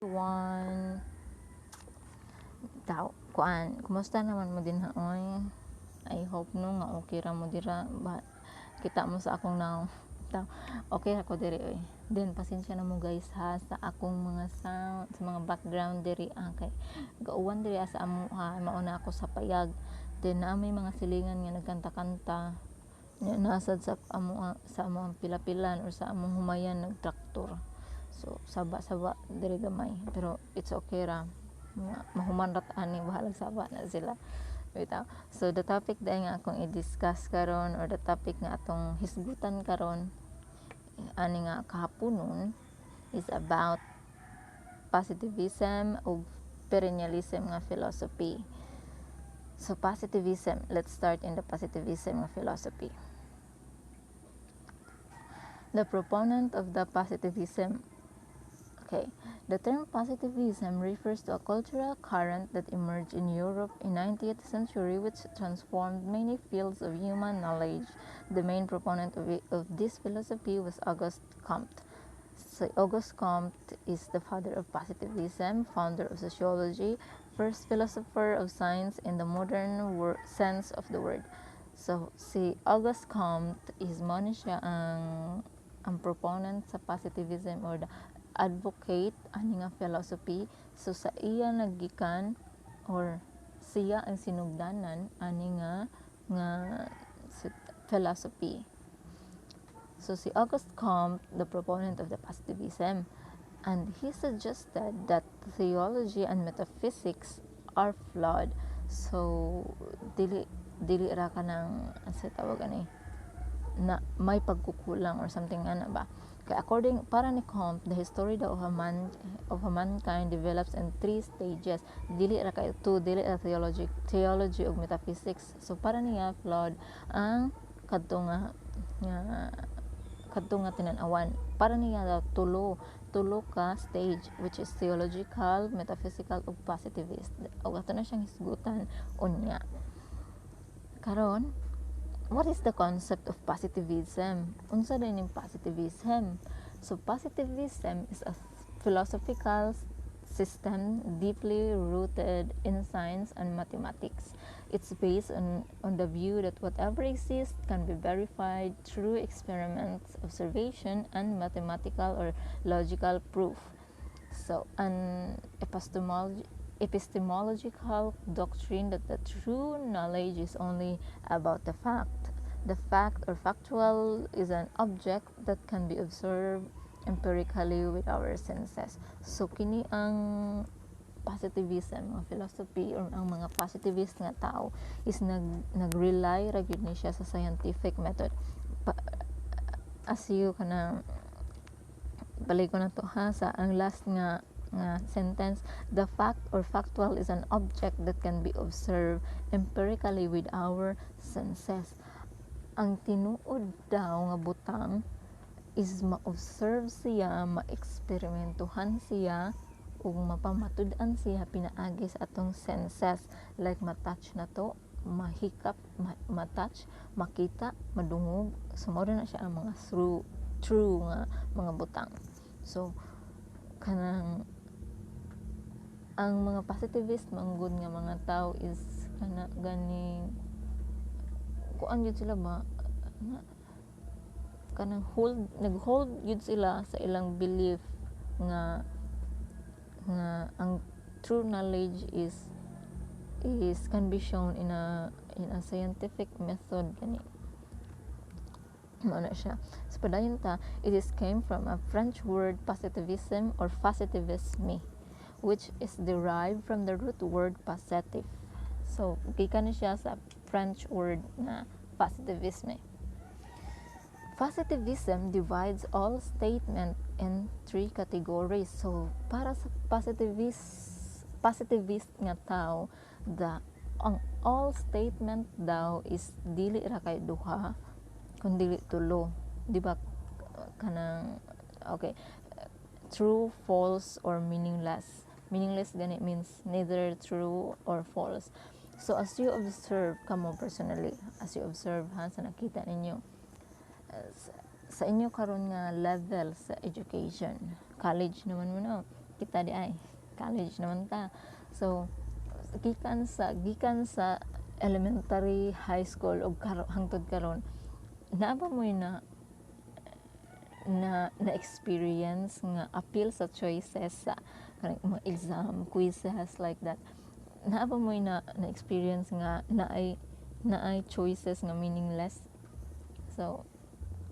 One tao kuan kumusta naman mo din haoy. I hope no nga okay ra mo dira ba kita mo sa akong now tao okay ako diri oy. Then pasensya na mo guys ha sa akong mga sound sa mga background diri kay gauwan diri sa amo ha mauna ako sa payag. Then na may mga silingan nga nagkanta-kanta nasad sa among pilapilan or sa among humayan nagtraktor. So saba diri gamay pero it's okay ra mahuman rat ani bahalag saba na sila bitaw. So the topic day nga akong i-discuss karon or the topic nga atong hisgutan karon ani nga kahaponon is about positivism o perennialism nga philosophy. So positivism, let's start in the positivism nga philosophy. The proponent of the positivism. Okay, the term positivism refers to a cultural current that emerged in Europe in 19th century which transformed many fields of human knowledge. The main proponent of this philosophy was Auguste Comte. So Auguste Comte is the father of positivism, founder of sociology, first philosopher of science in the modern sense of the word. So si Auguste Comte is mo ni siya ang proponent sa positivism or the advocate ani nga philosophy. So sa iya nagikan or siya ang sinugdanan ani nga philosophy. So si Auguste Comte, the proponent of the positivism, and he suggested that theology and metaphysics are flawed. So dili ra ka nang sa tawag ani na may pagkukulang or something ana ba. Kaya according para ni Comte, the history of mankind develops in 3 stages. Dili ra kay dili ra theology ug metaphysics. So para niya flawed ang kadto nga tinan-awan. Para niya daw tulo ka stage which is theological, metaphysical ug positivist. Ug ato na siyang hisgutan unya. Karon, what is the concept of positivism? Unsa din yung positivism? So positivism is a philosophical system deeply rooted in science and mathematics. It's based on the view that whatever exists can be verified through experiments, observation, and mathematical or logical proof. So an epistemological doctrine that the true knowledge is only about the fact. The fact or factual is an object that can be observed empirically with our senses. So kini ang positivism nga philosophy or ang mga positivist nga tao is nag-rely ra gyud ni siya sa scientific method. As you kana balik ko na to ha sa ang last nga sentence, the fact or factual is an object that can be observed empirically with our senses. Ang tinuod daw nga butang is ma-observe siya, ma-eksperimentuhan siya, ug mapamatud-an siya pinaagi sa atong senses. Like matouch na to, mahikap, matouch, makita, madungog. So, mao na siya ang mga true nga mga butang. So, kanang ang mga positivist manggod nga mga tao is kana ganing kuan gyud sila ba kanang nag-hold yun sila sa ilang belief nga ang true knowledge is can be shown in a scientific method gani na siya. So padayon ta, it came from a French word positivism or positivisme, which is derived from the root word positive. So gikan ni siya sa French word na positivisme. Positivism divides all statement in 3 categories. So para sa positivist nga tao, ang all statement daw is dili ra kay duha kundi tulo, di ba kanang okay, true, false, or meaningless. Meaningless gani means neither true or false. So as you observe kamo personally, as you observe ha sa nakita ninyo sa inyo karon nga level sa education, college naman mo na, kita di ay college naman ta. So gikan sa elementary, high school ug hangtod karon naa ba mo na experience nga appeal sa choices sa kanang mga exam quizzes like that, naa ba mo na experience nga naay choices nga meaningless. So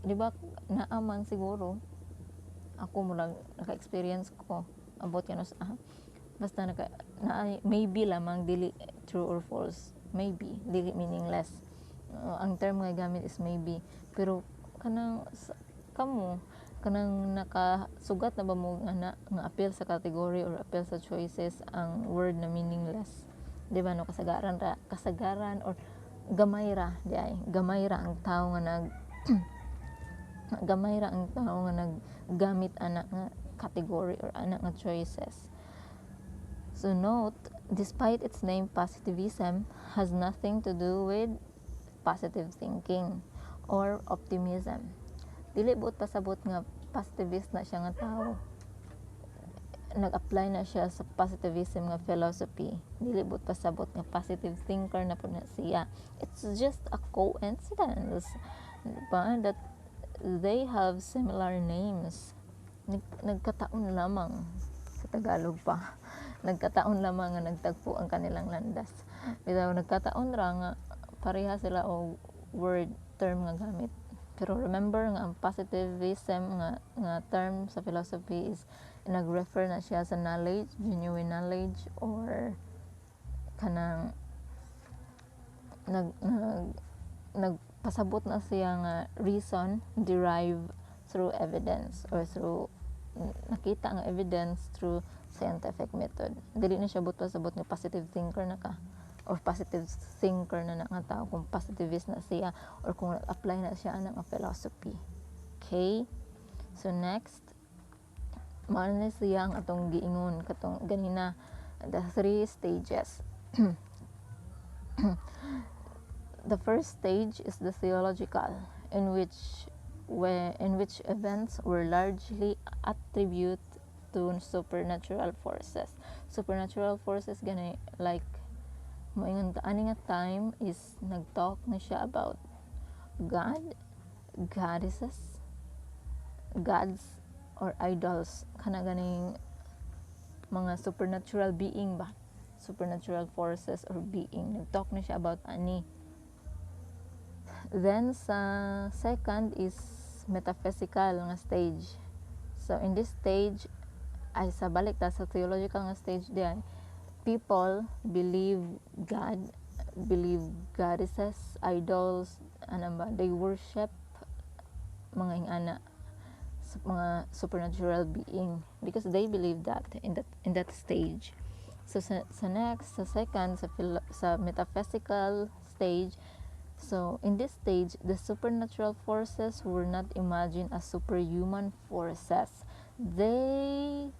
di ba naa man siguro ako murag naka-experience ko abot kanos basta naay maybe lamang dili true or false, maybe dili meaningless. Ang term nga gamit is maybe, pero kanang kanang nakasugat na ba mo nga appeal sa category or appeal sa choices ang word na meaningless, di ba no? Kasagaran or gamay ra di ay gamay ra ang tao nga naggamit anak nga category or anak nga choices. So note, despite its name, positivism has nothing to do with positive thinking or optimism. Dili buot pasabot nga positivist na siya nga tao, nag-apply na siya sa positivism nga philosophy. Dili buot pasabot nga positive thinker na po na siya. It's just a coincidence ba that they have similar names. Nagkataon lamang sa Tagalog pa. Nagkataon lamang nga nagtagpo ang kanilang landas. Bitaw nagkataon ra nga pareha sila og word term nga gamit. Pero remember nga ang positivism nga term sa philosophy is nag-refer na siya sa knowledge, genuine knowledge, or kanang nagpasabot na siya nga reason derived through evidence or through nakita nga evidence through scientific method. Dili na siya buot-pasabot nga positive thinker na ka or positive thinker na nga tao kung positivist na siya or kung apply na siya ng philosophy. Okay? So next, mao na siya ang atong giingon katong ganina, the 3 stages. The first stage is the theological, in which events were largely attributed to supernatural forces. Supernatural forces gani like moingon ani nga time is nagtalk na siya about God, goddesses, gods or idols, kana ganing mga supernatural being ba, supernatural forces or being, nagtalk na siya about ani. Then sa second is metaphysical nga stage. So in this stage ay sa balik ta sa theological nga stage diyan, people believe God, believe goddesses, idols, ano ba, they worship mga ingana, mga supernatural being because they believe that in that stage. So sa next, sa second, sa metaphysical stage, so in this stage, the supernatural forces were not imagined as superhuman forces. They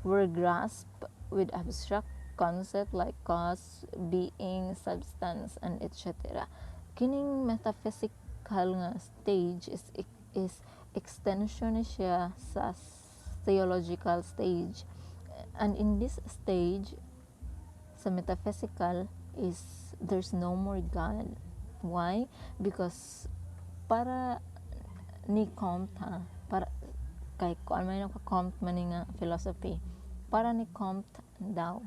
were grasped with abstract concept like cause, being, substance, and etc. Kining metaphysical nga stage is extension siya sa theological stage. And in this stage, sa metaphysical is there's no more God. Why? Because para ni Comte para kay kung ano man yung Comte man nga philosophy, para ni Comte daw,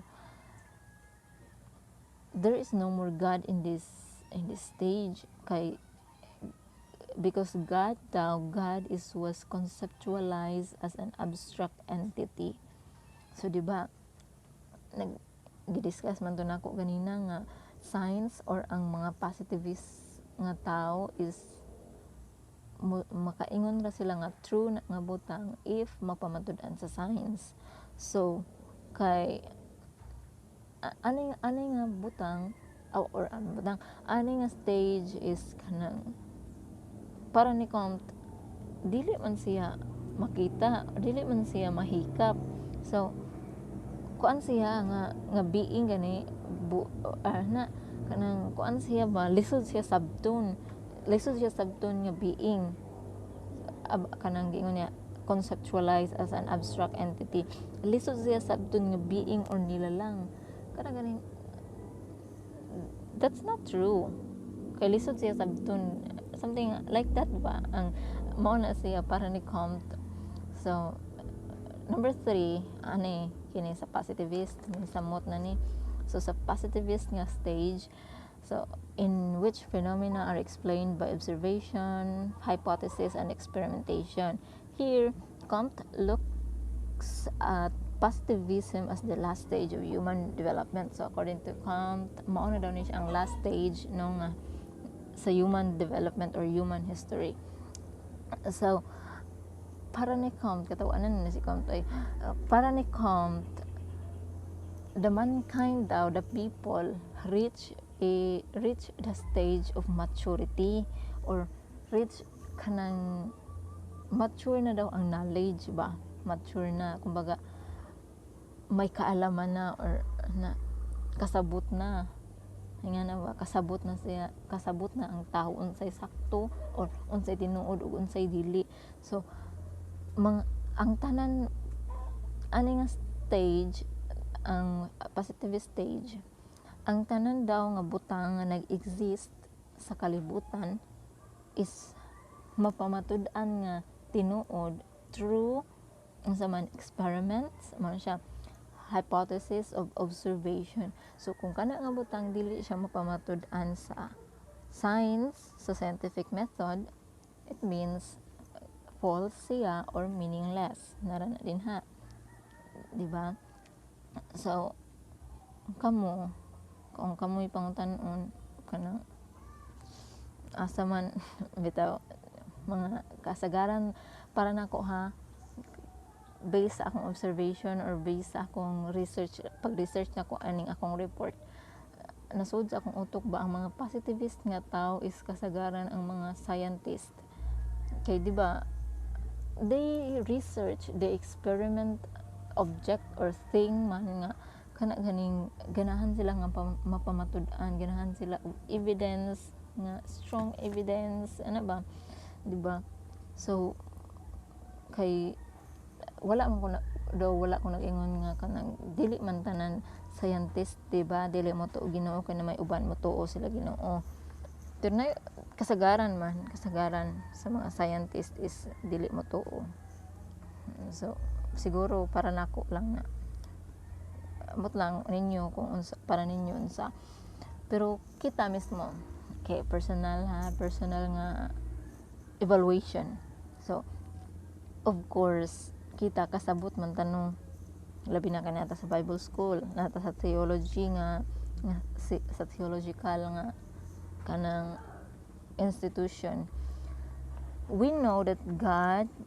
there is no more God in this stage kay because God was conceptualized as an abstract entity. So diba nag-discuss man to nako ganina nga science or ang mga positivist nga tao is makaingon ra sila nga true na nga butang if mapamatud-an sa science. So kay ani nga butang or ani nga stage is kanang para ni Comte dili man siya makita, dili man siya mahikap. So kuan siya nga being gani na kanang kuan siya ba, lisod siya sabton nga being kanang giingon niya conceptualized as an abstract entity. Lisod siya sabton nga being or nilalang. Kada ganing that's not true. Kay lisod siya sabton something like that ba ang mao na siya para ni Comte. So number 3 ani kini sa positivist ni samot na ni. So sa positivist nga stage, so in which phenomena are explained by observation, hypothesis, and experimentation. Here Comte looks at positivism as the last stage of human development. So according to Comte, mao na daw ni siya ang last stage nung sa human development or human history. So para ni Comte, katawanan na si Comte ay para ni Comte, the mankind daw, the people reach the stage of maturity or reach kanang mature na daw ang knowledge ba, mature na, kumbaga may kaalaman na or na kasabot na nga na ba, kasabot na ang tao unsay sakto or unsay tinuod ug unsay dili. So ang tanan ani nga stage, ang positivist stage, ang tanan daw nga butang nga nag-exist sa kalibutan is mapamatud-an nga tinuod through sa man experiments, man siya hypothesis of observation. So kung kana nga butang dili siya mapamatud-an sa science, sa scientific method, it means false siya or meaningless. Nara na din ha, di ba? So kung kamoy pangutan-on kanang asa man bitaw mga kasagaran para nako ha, based sa akong observation or based sa akong research, pag-research na ko aning akong report, nasud sa akong utok ba ang mga positivist nga tao is kasagaran ang mga scientist. Kay di ba, they research, they experiment object or thing man nga kana ganing ganahan sila nga mapamatud-an, ganahan sila og evidence nga strong evidence ano ba, di ba? So kay wala ko nag-ingon nga kanang dili man tanan scientist, di ba? Dili mo to Ginoo kay na may uban mo tuo sila Ginoo. Pero na kasagaran sa mga scientist is dili mo tuo. So siguro para nako lang na amot lang ninyo kung unsa para ninyo unsa. Pero kita mismo kay personal nga evaluation. So of course kita kasabot man tanong labi na kanata sa Bible school, nata sa theology nga sa theological nga kanang institution. We know that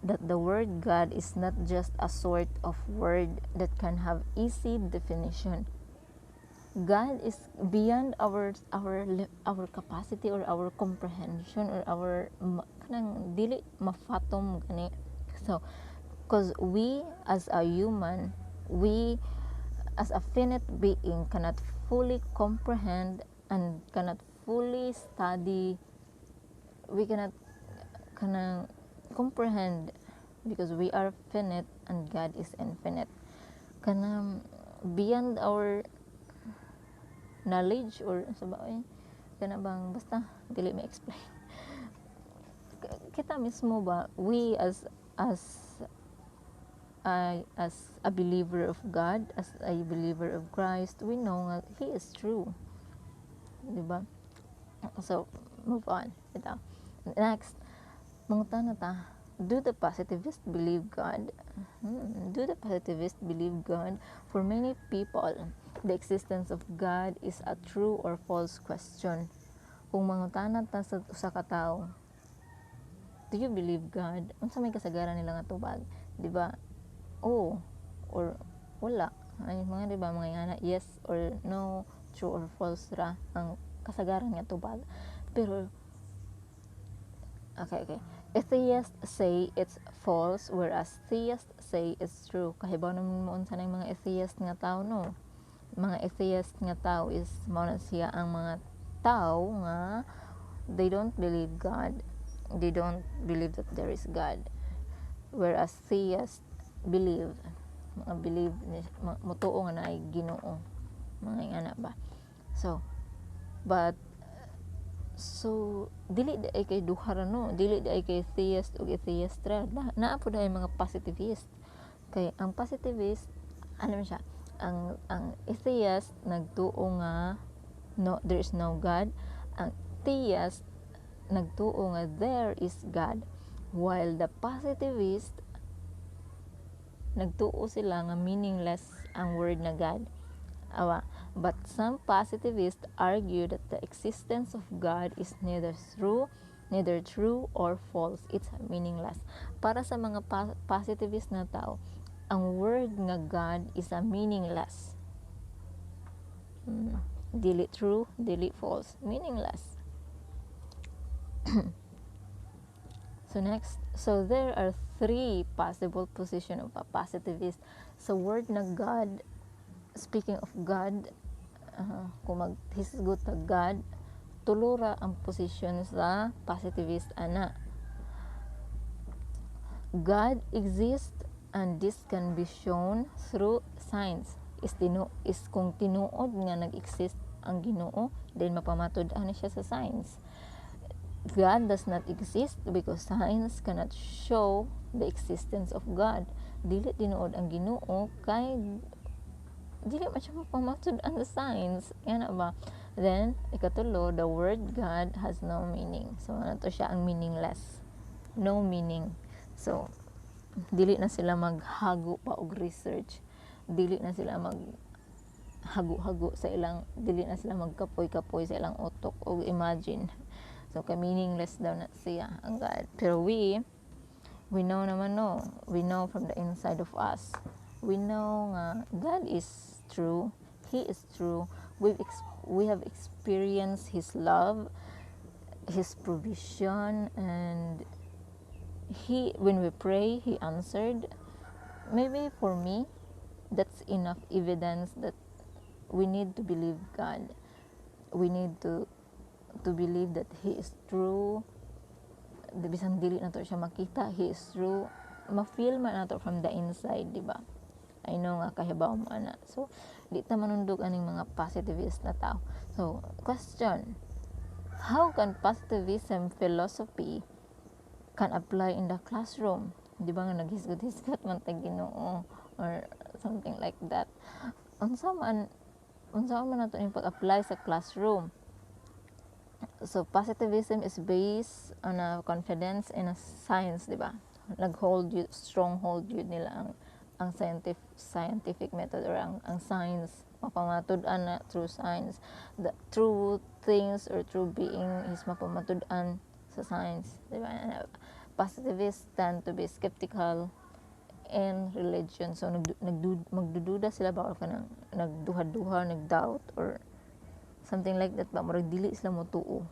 the word God is not just a sort of word that can have easy definition. God is beyond our capacity or our comprehension or our kanang dili mafatom gani. So because we as a human, we as a finite being cannot fully comprehend and cannot fully study, we cannot comprehend because we are finite and God is infinite. Kana beyond our knowledge or sabay kana bang basta dili ma-explain. Kita mismo ba, we as a believer of God, as a believer of Christ, we know nga He is true, di ba? So move on ito. Next, mangutan na ta, do the positivists believe God? Do the positivists believe God? For many people, the existence of God is a true or false question. Kung mangutan na ta sa usa ka tawo, do you believe God? Unsa may kasagaran nila nga tubag, di ba? Oh, or wala. Ay mga di ba mga ingana, yes or no, true or false ra ang kasagaran nga tubag. Pero okay. Atheists say it's false whereas theists say it's true. Kahibaw naman mo unsa nang mga atheist nga tao, no? Mga atheist nga tao is mao na siya ang mga tao nga they don't believe God. They don't believe that there is God. whereas theists believe mutuo nga naay Ginoo, mga ingana ba. So dili di ay kay duha ra, no, dili di ay kay theist ug atheist ra, naa po ay mga positivist. Kay ang positivist ano man siya, ang atheist nagtuo nga there is no God. Ang theist nagtuo nga there is God, while the positivist nagtuo sila nga meaningless ang word na God. But some positivists argue that the existence of God is neither true or false. It's meaningless. Para sa mga positivist na tao, ang word nga God is a meaningless. Dili true, dili false, meaningless. So there are three possible positions of a positivist. So word na God, speaking of God, kung maghisgot ta God, tulura ang position sa positivist ana. God exists and this can be shown through science. Kung tinuod nga nag-exist ang Ginoo, then mapamatud-an siya sa science. God does not exist because science cannot show the existence of God. Dili tinuod ang Ginoo kay dili man siya mapamatud-an sa science, yan ba. Then ikatulo, the word God has no meaning. So ano to siya, ang meaningless, no meaning. So dili na sila maghago pa og research, dili na sila maghago-hago sa ilang, dili na sila magkapoy-kapoy sa ilang utok og imagine. So meaningless daw na siya ang God. Pero we know naman, no, we know from the inside of us, we know nga God is true, He is true. We have experienced His love, His provision, and when we pray, He answered. Maybe for me, that's enough evidence that we need to believe God. We need to believe that He is true. Bisan dili na to siya makita, He is true. Ma-feel man nato from the inside, di ba? I know nga kahibaw mo ana. So di ta manundog aning mga positivist na tao. So question, how can positivism philosophy can apply in the classroom? Di ba nga naghisgot-hisgot man ta Ginoo or something like that. Unsa man nato ning pag-apply sa classroom? So positivism is based on a confidence in a science, di ba? Stronghold yun nila ang scientific method or ang science, mapamatud-an na through science. The true things or true being is mapamatud-an sa science, di ba? Positivists tend to be skeptical in religion. So magdududa sila ba, or kanang nagduha-duha, nagdoubt or something like that ba, murag dili sila motuo.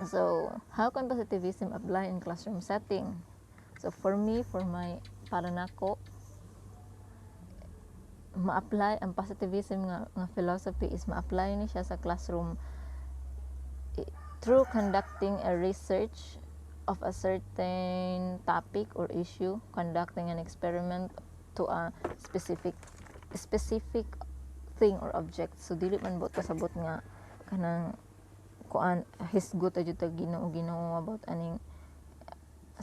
So how can positivism apply in classroom setting? So para nako, ma-apply ang positivism nga philosophy is ma-apply ni siya sa classroom through conducting a research of a certain topic or issue, conducting an experiment to a specific thing or object. So dili man bot kasabot nga kanang kuan hisgot jud ta Ginoo about aning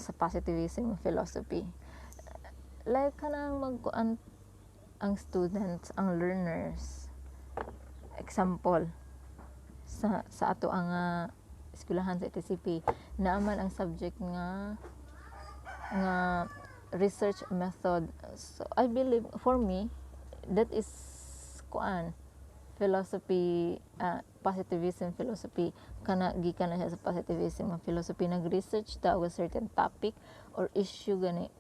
sa positivism philosophy. Like kanang magkuan ang students, ang learners. Example, sa ato ang eskwelahan sa TCP, naaman ang subject nga research method. So I believe, for me, that is kuan philosophy, positivism philosophy. Gikan na siya sa positivism philosophy. Nag-research ta og certain topic or issue gani,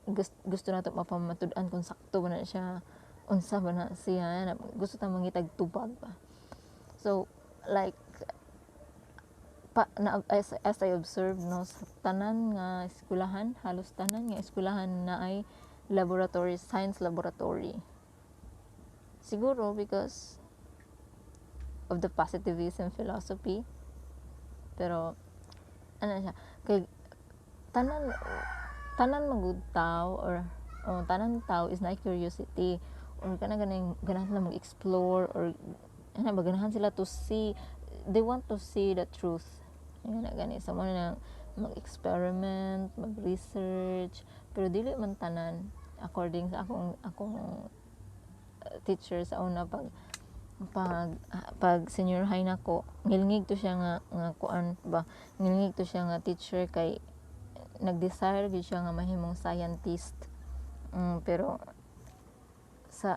gusto nato mapamatud-an kung sakto ba na siya, unsa ba na siya, gusto ta mangitag tubag ba. So like as I observed, no, sa tanan nga eskwelahan, halos tanan nga eskwelahan na ay laboratory, science laboratory. Siguro because of the positivism philosophy. Pero ano siya, kay tanan tanan magud tao or tanan tao is na curiosity or ganahan sila mag-explore or ganahan sila to see, they want to see the truth. Gani sa mo na mag-experiment, mag-research, pero dili man tanan according sa akong teacher sa una pag senior high nako, ngilngig to siya nga kuan ba, ngilngig to siya nga teacher kay nag-desire gid siya nga mahimong scientist. Pero sa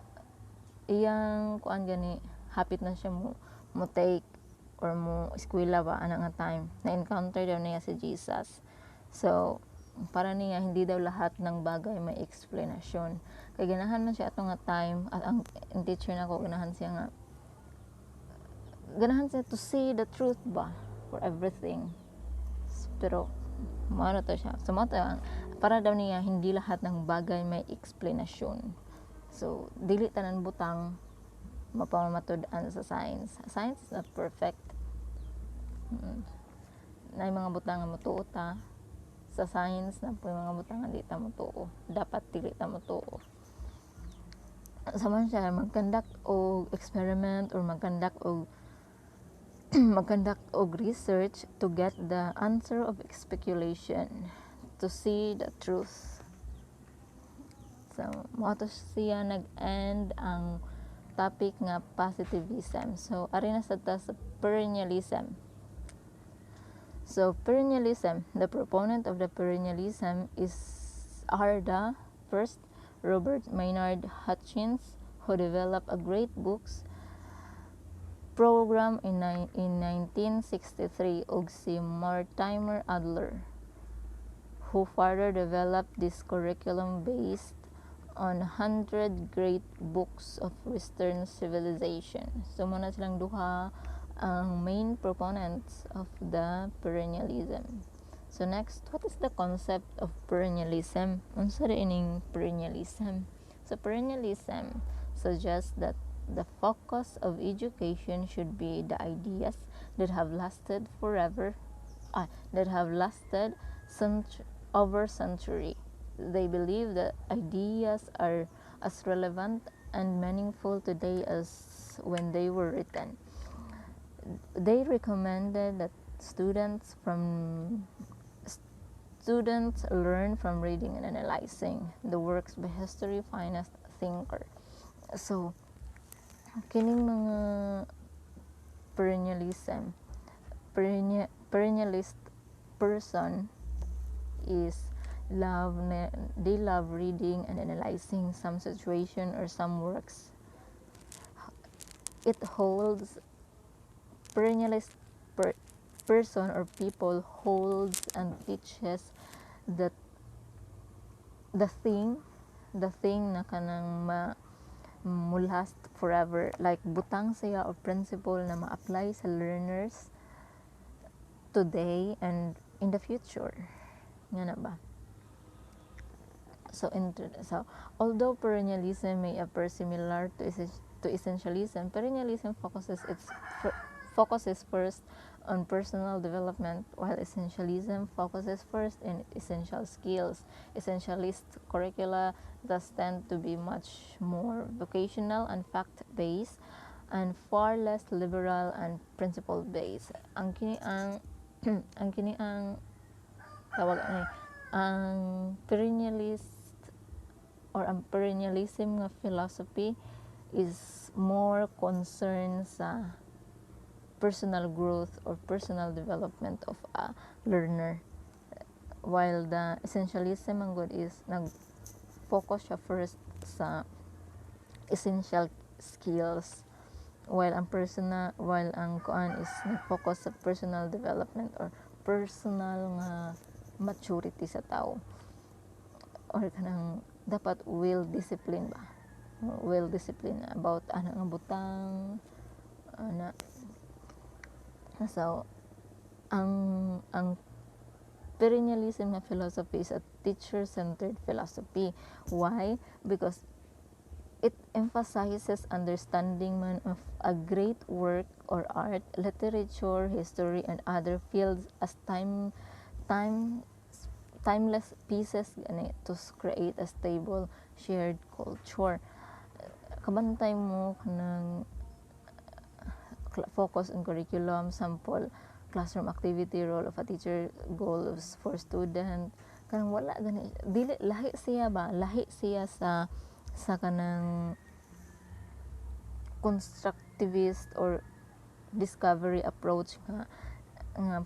iyang kuan gani hapit na siya mo take or mo eskwela ba ana nga time na encounter daw niya si Jesus. So para niya hindi daw lahat ng bagay may explanation. Kay ganahan man siya ato nga time at ang teacher nako ganahan siya to see the truth ba for everything. Pero mano to siya. So para daw niya hindi lahat ng bagay may explanation. So dili tanan butang mapamatud-an sa science. Science is not perfect. Na mga butang nga motuo ta sa science, na po mga butang nga di ta motuo. Dapat dili ta motuo. Sama siya mag-conduct og experiment or mag-conduct og research to get the answer of speculation, to see the truth. So mo to siya nag-end ang topic nga positivism. So ari na sa perennialism. So perennialism, the proponent of the perennialism are the first Robert Maynard Hutchins, who developed a great books program in 1963, ug si Mortimer Adler, who further developed this curriculum based on 100 great books of Western civilization. So muna silang duha ang main proponents of the perennialism. So next, what is the concept of perennialism? Unsa ining perennialism? So perennialism suggests that the focus of education should be the ideas that have lasted forever, that have lasted over century. They believe that ideas are as relevant and meaningful today as when they were written. They recommended that students learn from reading and analyzing the works by history's finest thinker. So kining mga perennialist person is they love reading and analyzing some situation or some works. It holds perennialist person or people holds and teaches that the thing na kanang last forever, like butang siya of principle na ma-apply sa learners today and in the future. Nga na ba? So although perennialism may appear similar to essentialism, perennialism focuses first on personal development, while essentialism focuses first in essential skills. Essentialist curricula thus tend to be much more vocational and fact-based, and far less liberal and principle-based. Ang perennialist or ang perennialism nga philosophy is more concerned sa personal growth or personal development of a learner, while the essentialism ang good is nag-focus siya first sa essential skills, while ang kuan is nag-focus sa personal development or personal nga maturity sa tao, or kanang dapat will discipline about ana nga butang ana. So ang perennialism na philosophy is a teacher-centered philosophy. Why? Because it emphasizes understanding man of a great work or art, literature, history, and other fields as time timeless pieces gani to create a stable shared culture. Kabantay mo kanang focus on curriculum, sample, classroom activity, role of a teacher, goals for student. Kanang wala gani dili lahi siya sa kanang constructivist or discovery approach nga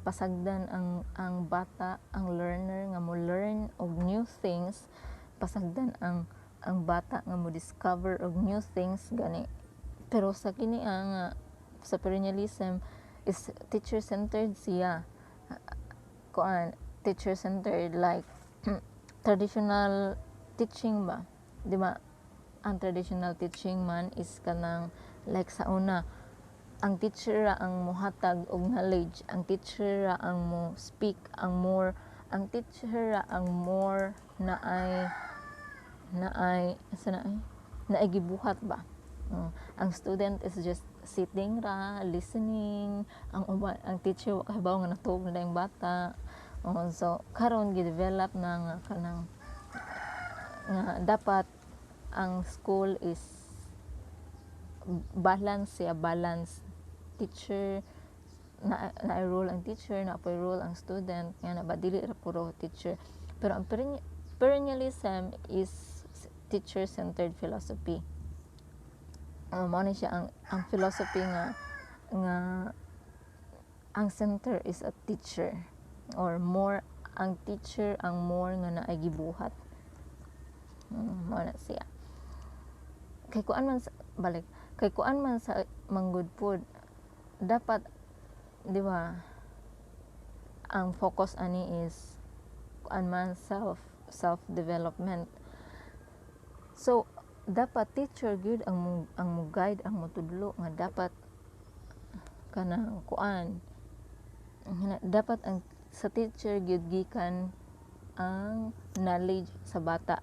pasagdan ang bata, ang learner nga mo learn og new things, pasagdan ang bata nga mo discover og new things gani. Pero sa kini nga sa perennialism is teacher centered siya, kuan teacher centered like traditional teaching ba, di ba? Ang traditional teaching man is kanang like sa una ang teacher ra ang mohatag og knowledge, ang teacher ra ang mo speak ang more, ang teacher ra ang more naay gibuhat ba. Ang student is just sitting ra, listening, ang teacher wa kahibaw nga natuog na yung bata. So karon gi-develop na nga kanang nga dapat ang school is balance teacher na role ang teacher, na pa role ang student, nga na ba dili ra puro teacher. Pero ang perennialism is teacher centered philosophy. Mao ni siya ang philosophy nga ang center is a teacher, or more ang teacher ang more nga naay gibuhat. Mao na siya. Kay kuan man sa manggod pod dapat, di ba, ang focus ani is kuan man self development. So dapat teacher gyud ang mo guide, ang mo tudlo nga dapat kanang kuan, dapat ang sa teacher gyud gikan ang knowledge sa bata,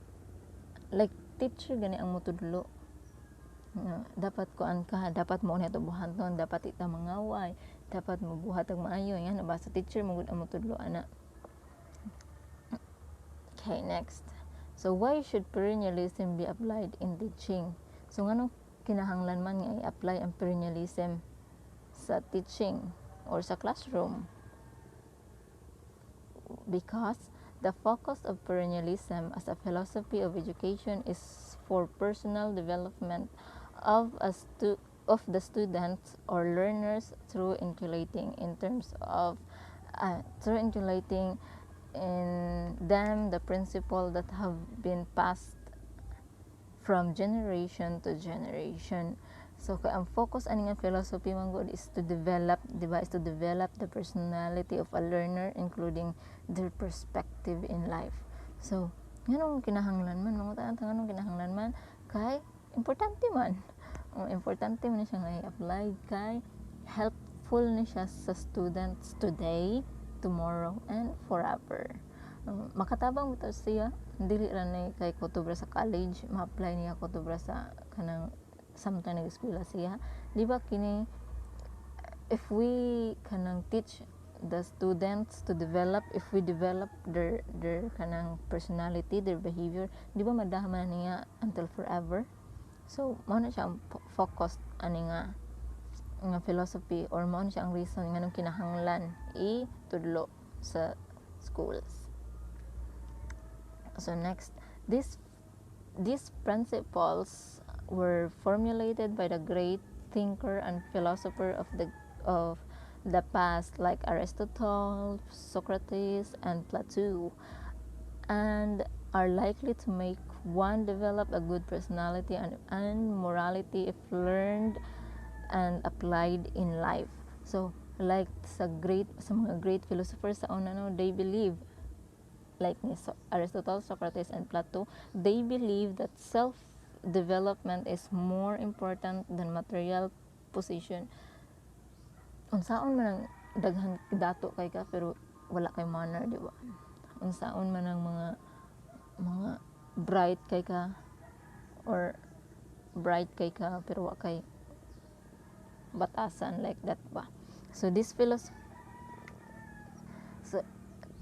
like teacher gani ang mo tudlo. Dapat kuan ka, dapat mo na tubuhaton, dapat ita mangaway, dapat mabuhat og maayo, yan ba sa teacher mo gud ang motudlo ana. Okay, next. So why should perennialism be applied in teaching? So nganong kinahanglan man nga i-apply ang perennialism sa teaching or sa classroom? Because the focus of perennialism as a philosophy of education is for personal development of the students or learners through inculcating in them the principle that have been passed from generation to generation. So ang focus ani nga philosophy man gud is to develop, di ba, is to develop the personality of a learner, including their perspective in life. So nganong kinahanglan man, mangutan nganong kinahanglan man kay importante man ni siya nga i-apply kay helpful ni siya sa students today, tomorrow, and forever. Makatabang bitaw siya, dili ra ni kay kutubra sa college ma-apply niya kutubra sa kanang samtang nag-eskwela siya, di ba kini if we kanang teach the students to develop, if we develop their kanang personality, their behavior, di ba madahaman niya until forever. So mao na siya ang focus ani nga philosophy, or mao na siya ang reason nganong kinahanglan itudlo sa schools. So next, these principles were formulated by the great thinker and philosopher of the past, like Aristotle, Socrates, and Plato, and are likely to make one develop a good personality and morality if learned and applied in life. So like sa mga great philosophers sa una, no, they believe, like Aristotle, Socrates, and Plato, they believe that self-development is more important than material position. Unsaon man ang daghan dato kay ka pero wala kay manner, di ba? Unsaon man ang mga bright kay ka pero wa kay batasan, like that ba. So this philosophy,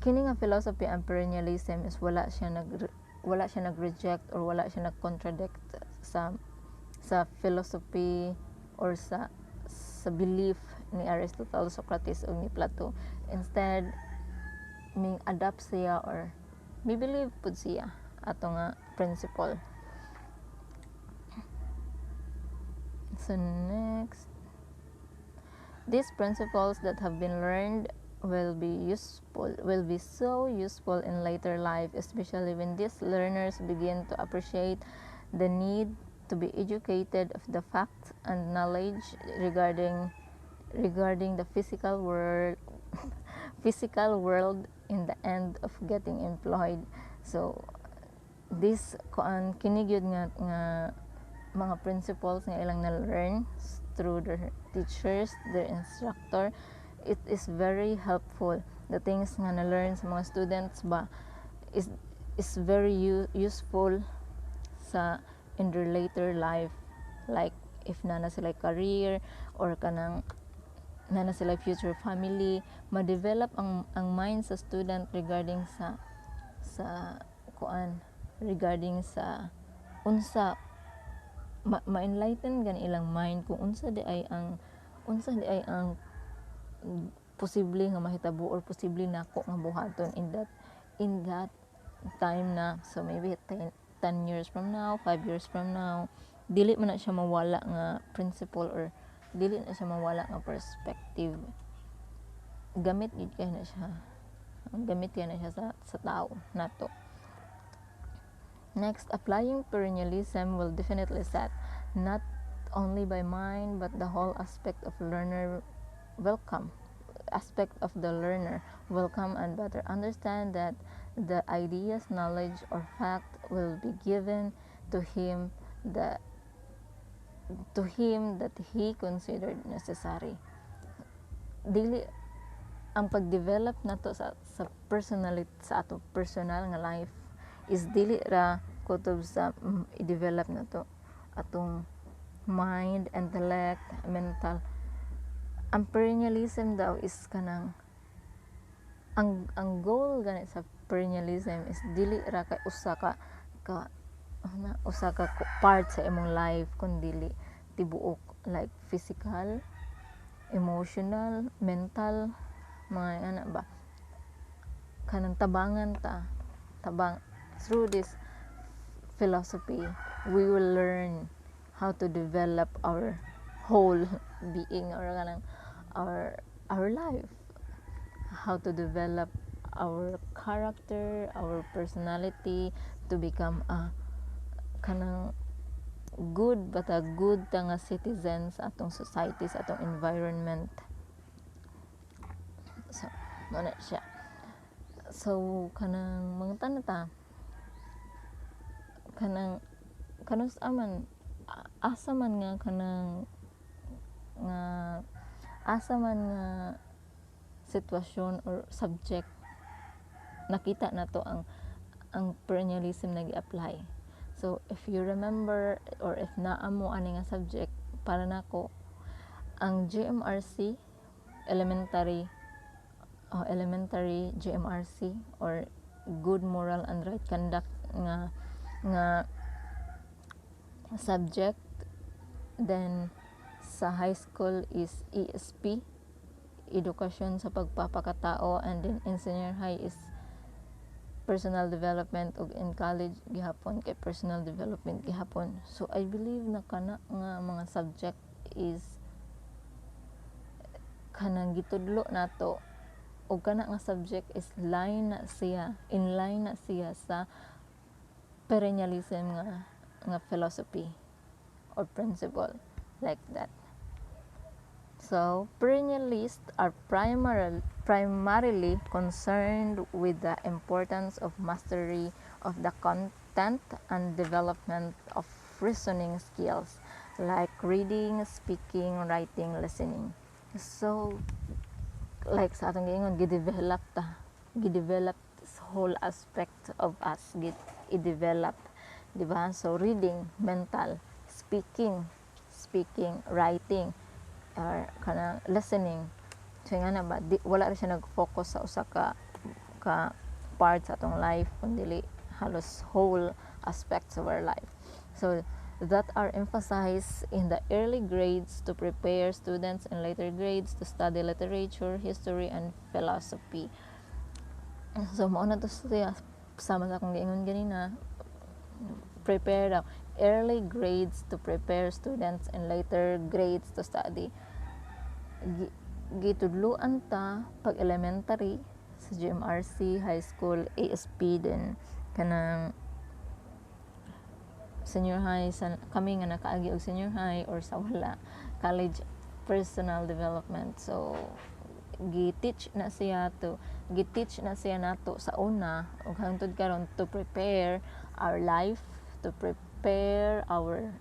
kini nga philosophy ang perennialism is wala siya nag-reject or wala siya nag-contradict sa philosophy or sa belief ni Aristotle, Socrates ug ni Plato. Instead, ming adapt siya or may believe pud siya ato nga principle. So next, these principles that have been learned will be so useful in later life, especially when these learners begin to appreciate the need to be educated of the facts and knowledge regarding the physical world in the end of getting employed. So this kini gyud nga mga principles nga ilang na-learn through their teachers, their instructor, it is very helpful. The things nga na-learn sa mga students ba is very useful in their later life, like if nana sila career or kanang nana sila future family, ma-develop ang mind sa student regarding sa regarding sa unsa ma-enlighten gan ilang mind kung unsa di ay ang posible nga mahitabo or posible nako nga buhaton in that time na. So maybe 10 years from now, 5 years from now, dili man na siya mawala nga principle or dili na siya mawala nga perspective. Gamit kay na siya sa tao nato. Next, applying perennialism will definitely set not only by mind but the whole aspect of the learner will come and better understand that the ideas, knowledge, or fact will be given to him that he considered necessary. Dili ang pag-develop nato sa personality sa ato personal nga life is dili ra kutob sa i-develop nato atong mind, intellect, mental. Ang perennialism daw is kanang ang goal gani sa perennialism is dili ra kay usa ka part sa imong life, kundi tibuok, like physical, emotional, mental, mga ana ba kanang tabangan through this philosophy we will learn how to develop our whole being or kanang our life, how to develop our character, our personality to become kanang good nga citizens sa atong society, sa atong environment. So mo na siya. So kanang mga tanata kanang asa man nga sitwasyon or subject nakita nato ang perennialism nag-apply. So if you remember or if naamo ani nga subject para nako ang GMRC elementary GMRC or good moral and right conduct nga subject. Then sa high school is ESP, edukasyon sa pagpapakatao, and then in senior high is personal development, ug in college gihapon kay personal development gihapon. So I believe na kana nga mga subject is kanang gitudlo nato, ug kana nga subject is in line na siya sa perennialism nga philosophy or principle, like that. So perennialists are primarily concerned with the importance of mastery of the content and development of reasoning skills like reading, speaking, writing, listening. So like sa atong giingon, gidevelop this whole aspect of us, i-develop, di ba? So reading, mental, speaking, writing, or kana listening. So nga na ba, wala rin siya nag-focus sa usa ka ka part sa atong life kundi halos whole aspects of our life. So that are emphasized in the early grades to prepare students in later grades to study literature, history, and philosophy. So mao na to siya sama sa akong giingon ganina, prepare daw early grades to prepare students in later grades to study. Gitudluan ta pag elementary sa GMRC, high school, ASP din kanang senior high sa kami nga nakaagi og senior high or sa wala college personal development. So giteach na siya nato sa una ug hangtod karon to prepare our life, to prepare our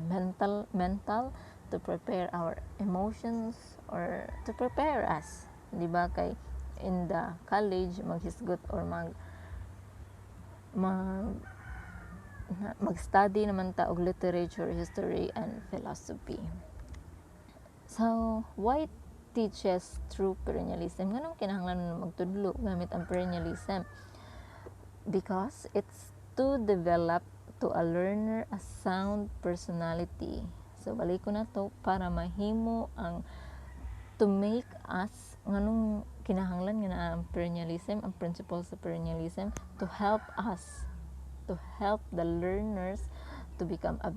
mental, to prepare our emotions, or to prepare us, di ba, kay in the college maghisgot or mag-study naman ta og literature, history, and philosophy. So why teaches through perennialism? Nganong kinahanglan magtudlo gamit ang perennialism? Because it's to develop to a learner a sound personality. So balik ko na to para mahimo ang to make us nganong kinahanglan nga na ang perennialism, ang principles of perennialism, to help us, to help the learners to become a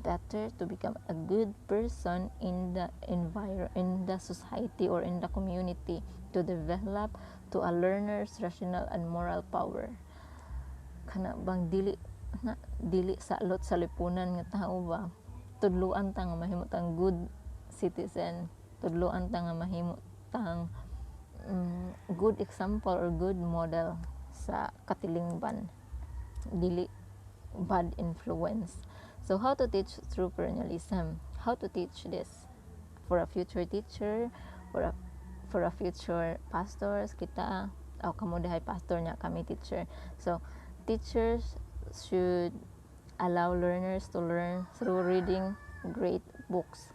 good person in the society or in the community, to develop to a learner's rational and moral power. Kana bang dili salot sa lipunan nga tao ba, tudluan ta nga mahimo tang good citizen, tudluan ta nga mahimo tang good example or good model sa katilingban, dili bad influence. So how to teach through perennialism? How to teach this for a future teacher, for a future pastors kita, kamo dihay pastor nya kami teacher. So teachers should allow learners to learn through reading great books.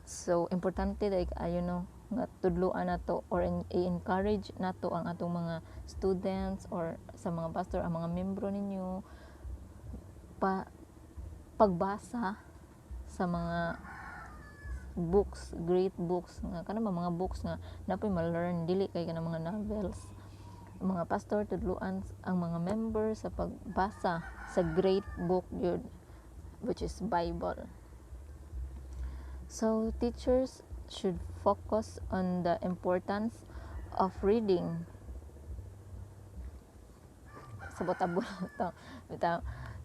So importante like nga tudluan nato or i-encourage nato ang atong mga students or sa mga pastor, ang mga membro ninyo pagbasa sa mga books, great books nga kana mga books nga napoy ma-learn, dili kay kana mga novels. Mga pastor tudluan ang mga members sa pagbasa sa great book yun, which is Bible. So teachers should focus on the importance of reading. Sabotable to.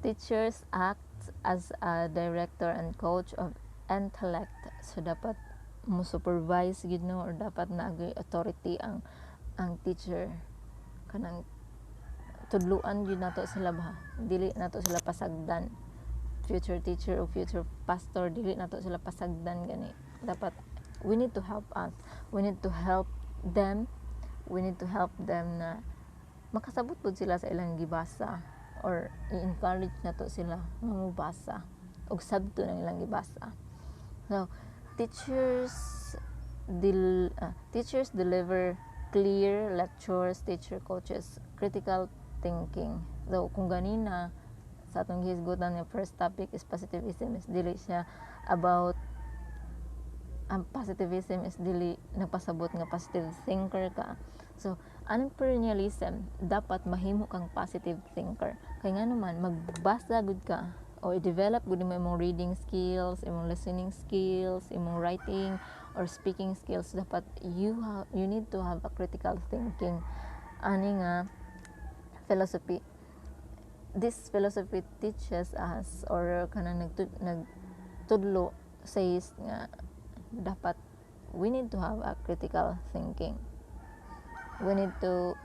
Teachers act as a director and coach of intellect. So dapat mo supervise gid no, or dapat naagay authority ang teacher, kanang tudluan gid nato sila ba, dili nato sila pasagdan. Future teacher o future pastor, dili nato sila pasagdan gani. Dapat we need to help us, we need to help them na makasabot pud sila sa ilang gibasa, or i-encourage nato sila nga mobasa og sabto nang ilang gibasa. So teachers deliver clear lectures, teacher coaches critical thinking. So kung ganina sa atong gihisgutan nga first topic is positivism, is dili siya about positivism is dili nagpasabot nga positive thinker ka. So anong perennialism, dapat mahimo kang positive thinker. Kay nga naman magbasa gud ka o i-develop gud mo imong reading skills, imong listening skills, imong writing or speaking skills. Dapat you need to have a critical thinking. Ani nga philosophy, this philosophy teaches us, or kanang nagtudlo says nga dapat we need to have a critical thinking. We need to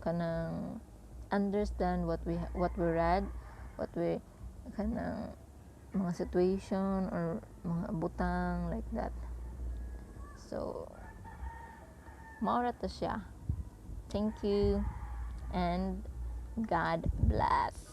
kanang understand what we read, what we kanang mga situation or mga butang like that. So maura to siya. Thank you and God bless.